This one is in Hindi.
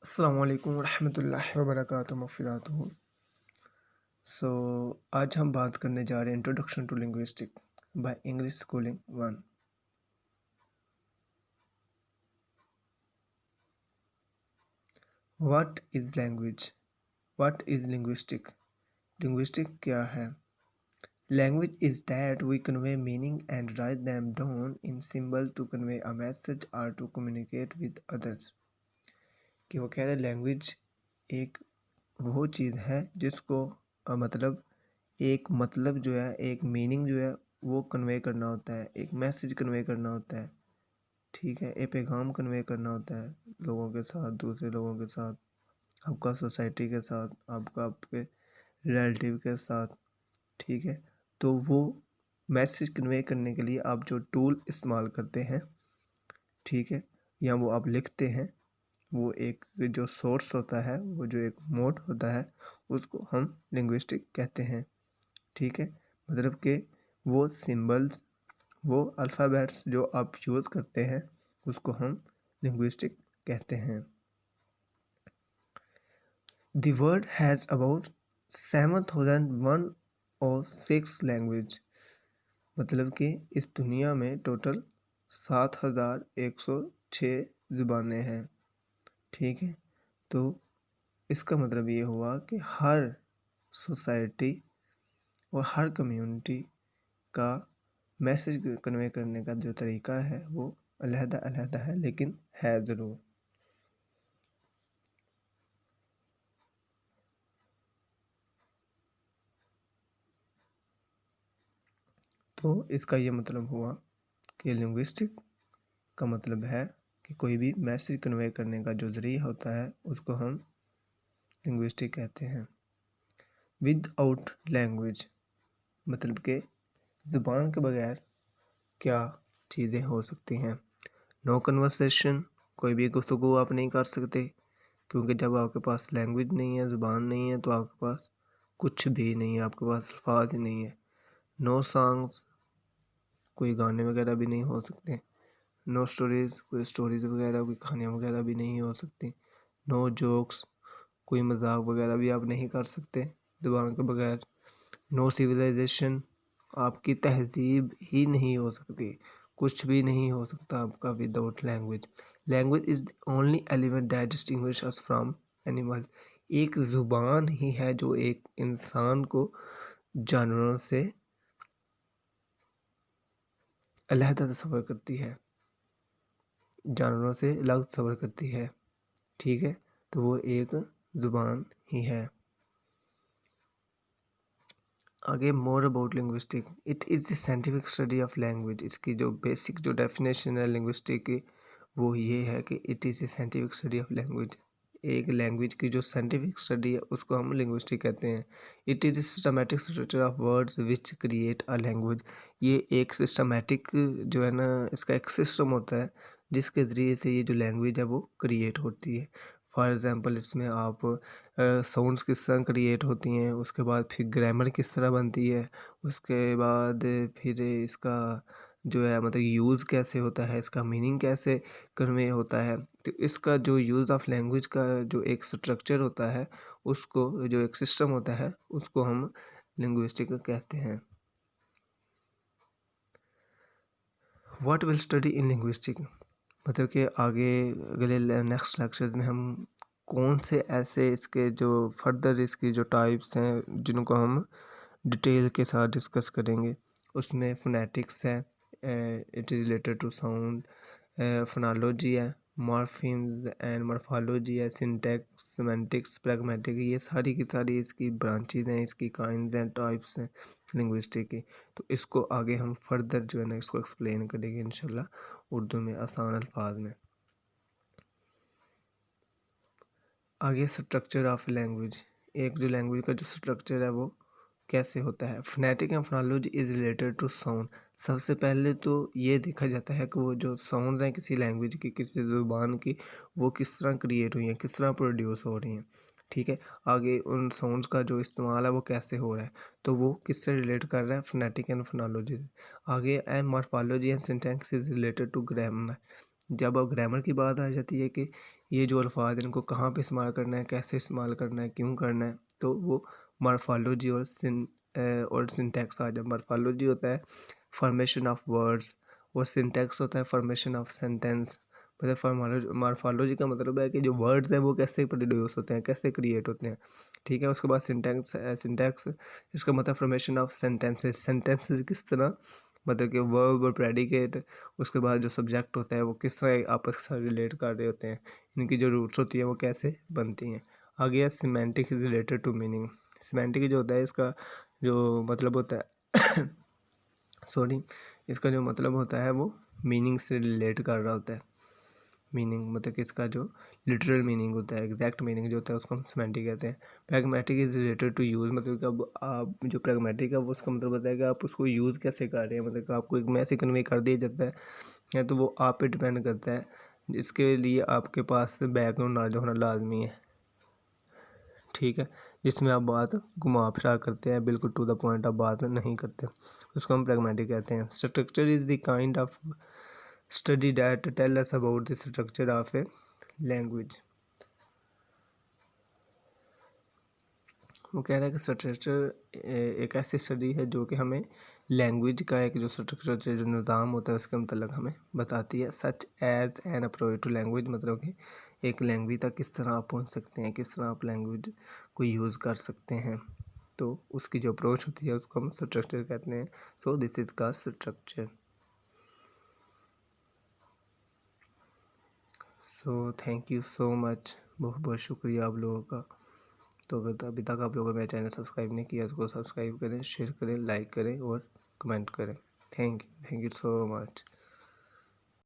अस्सलाम वालेकुम रहमतुल्लाहि व बरकातुहू मग़फ़िरतुहू। आज हम बात करने जा रहे हैं introduction to linguistic by English schooling one. What is language? What is linguistic? Linguistic क्या है? Language is that we convey meaning and write them down in symbol to convey a message और टू कम्युनिकेट विद अदर्स। कि वो कह रहे लैंग्वेज एक वो चीज़ है जिसको एक मतलब जो है, एक मीनिंग जो है वो कन्वे करना होता है, एक मैसेज कन्वे करना होता है। ठीक है, एक पैगाम कन्वे करना होता है लोगों के साथ, दूसरे लोगों के साथ, आपका सोसाइटी के साथ, आपका आपके रिलेटिव के साथ। ठीक है, तो वो मैसेज कन्वे करने के लिए आप जो टूल इस्तेमाल करते हैं, ठीक है, या वो आप लिखते हैं, वो एक जो सोर्स होता है, वो जो एक मोड होता है, उसको हम लिंग्विस्टिक कहते हैं। ठीक है, मतलब कि वो सिंबल्स, वो अल्फ़ाबेट्स जो आप यूज़ करते हैं, उसको हम लिंग्विस्टिक कहते हैं। The world has about 7,106 language. मतलब कि इस दुनिया में टोटल 7,106 ज़ुबानें हैं। ठीक है, तो इसका मतलब ये हुआ कि हर सोसाइटी और हर कम्युनिटी का मैसेज कन्वे करने का जो तरीका है वो अलग-अलग है, लेकिन है ज़रूर। तो इसका ये मतलब हुआ कि लिंग्विस्टिक का मतलब है कि कोई भी मैसेज कन्वे करने का जो ज़रिया होता है उसको हम लिंग्विस्टिक कहते हैं। विदाउट लैंग्वेज मतलब कि ज़ुबान के बगैर क्या चीज़ें हो सकती हैं। नो कन्वर्सेशन, कोई भी गुफ्तगू आप नहीं कर सकते, क्योंकि जब आपके पास लैंग्वेज नहीं है, ज़ुबान नहीं है, तो आपके पास कुछ भी नहीं है, आपके पास अल्फाज ही नहीं है। नो सॉन्ग्स, कोई गाने वगैरह भी नहीं हो सकते। नो स्टोरीज़, कोई स्टोरीज़ वगैरह, कोई कहानियाँ वगैरह भी नहीं हो सकती। नो जोक्स, कोई मजाक वगैरह भी आप नहीं कर सकते ज़ुबान के बगैर। नो सिविलाइजेशन, आपकी तहज़ीब ही नहीं हो सकती, कुछ भी नहीं हो सकता आपका without language. Language is the only element that distinguish us from animals. एक ज़ुबान ही है जो एक इंसान को जानवरों से अलहदा तस्वर करती है, जानवरों से अलग तस्वर करती है। ठीक है, तो वो एक ज़ुबान ही है। आगे more about linguistic, it is the scientific study of language. इसकी जो बेसिक जो डेफिनेशन है लिंग्विस्टिक की, वो ये है कि it is the scientific study of language. एक लैंग्वेज की जो साइंटिफिक स्टडी है उसको हम लिंग्विस्टिक कहते हैं। It is systematic structure of words which create a language. ये एक सिस्टमैटिक जो है ना, इसका एक सिस्टम होता है जिसके ज़रिए से ये जो लैंग्वेज है वो क्रिएट होती है। फॉर एग्ज़ाम्पल इसमें आप साउंड्स किस तरह क्रिएट होती हैं, उसके बाद फिर ग्रामर किस तरह बनती है, उसके बाद फिर इसका जो है यूज़ कैसे होता है, इसका मीनिंग कैसे कन्वे होता है। तो इसका जो यूज़ ऑफ लैंग्वेज का जो एक स्ट्रक्चर होता है, उसको जो एक सिस्टम होता है, उसको हम लिंग्विस्टिक कहते हैं। What will study in linguistic, मतलब कि आगे अगले नेक्स्ट लेक्चर में हम कौन से ऐसे इसके जो फर्दर इसकी जो टाइप्स हैं जिनको हम डिटेल के साथ डिस्कस करेंगे। उसमें फोनेटिक्स है, it is related to sound, phonology है, मॉर्फीम्स एंड मॉर्फोलॉजी है, सिंटैक्स, सिमेंटिक्स, प्रैग्मेटिक, ये सारी की सारी इसकी ब्रांचेज हैं, इसकी काइंड्स हैं, टाइप्स हैं लिंग्विस्टिक की। तो इसको आगे हम फर्दर जो है ना इसको एक्सप्लेन करेंगे इंशाल्लाह उर्दू में आसान अल्फाज में। आगे स्ट्रक्चर ऑफ लैंग्वेज, एक जो लैंग्वेज का जो स्ट्रक्चर है वो कैसे होता है। Phonetic and phonology is related to sound. सबसे पहले तो ये देखा जाता है कि वो जो साउंड हैं किसी लैंग्वेज की, किसी ज़ुबान की, वो किस तरह क्रिएट हुई हैं, किस तरह प्रोड्यूस हो रही हैं। ठीक है, आगे उन साउंड्स का जो इस्तेमाल है वो कैसे हो रहा है, तो वो किससे रिलेट कर रहा है, फोनेटिक एंड फोनोलॉजी से। आगे morphology and syntax is related to grammar. जब अब ग्रामर की बात आ जाती है कि ये जो अल्फाज हैं इनको कहाँ पे इस्तेमाल करना है, कैसे इस्तेमाल करना है, क्यों करना है, तो वो मॉर्फोलॉजी और सिंटैक्स आ जाए। मॉर्फोलॉजी होता है फॉर्मेशन ऑफ वर्ड्स और सिंटैक्स होता है फॉर्मेशन ऑफ सेंटेंस। मतलब मॉर्फोलॉजी का मतलब है कि जो वर्ड्स हैं वो कैसे प्रोड्यूस होते हैं, कैसे क्रिएट होते हैं, ठीक है। उसके बाद सिंटैक्स है, सिंटैक्स इसका मतलब फॉर्मेशन ऑफ सेंटेंसेस। सेंटेंसेस किस तरह, मतलब कि वर्ब और प्रेडिकेट, उसके बाद जो सब्जेक्ट होता है वो किस तरह आपस के साथ रिलेट कर रहे होते हैं, इनकी जो रूट्स होती हैं वो कैसे बनती हैं। आगे है semantic is related to meaning. Semantic जो होता है इसका जो मतलब होता है सॉरी, इसका जो मतलब होता है वो मीनिंग से रिलेट कर रहा होता है। मीनिंग मतलब कि इसका जो लिटरल मीनिंग होता है, एग्जैक्ट मीनिंग जो होता है उसको हम सिमेंटिक कहते हैं। Pragmatic is related to use, मतलब कि अब आप जो प्रैग्मेटिक है वो उसका मतलब होता है कि आप उसको यूज़ कैसे कर रहे हैं, मतलब कि आपको एक मैसेज कन्वे कर दिया जाता है या तो वो आप पे डिपेंड करता है। इसके लिए आपके पास बैकग्राउंड नॉलेज होना लाजमी है, ठीक है, जिसमें आप बात घुमा फिरा करते हैं, बिल्कुल टू द पॉइंट आप बात नहीं करते, उसको हम प्रैग्मेटिक कहते हैं। Structure is the kind of study that tell us about the structure of a language. वो कह रहा है कि स्ट्रक्चर एक ऐसी स्टडी है जो कि हमें लैंग्वेज का एक जो स्ट्रक्चर जो निज़ाम होता है उसके मतलब हमें बताती है। Such as an approach to language, मतलब कि एक लैंग्वेज तक किस तरह आप पहुंच सकते हैं, किस तरह आप लैंग्वेज को यूज़ कर सकते हैं, तो उसकी जो अप्रोच होती है उसको हम स्ट्रक्चर कहते हैं। सो दिस इज़ का structure. So thank you so much, बहुत बहुत शुक्रिया आप लोगों का। तो अगर अभी तक आप लोगों ने मेरा चैनल सब्सक्राइब नहीं किया उसको सब्सक्राइब करें, शेयर करें, लाइक करें और कमेंट करें। Thank you so much.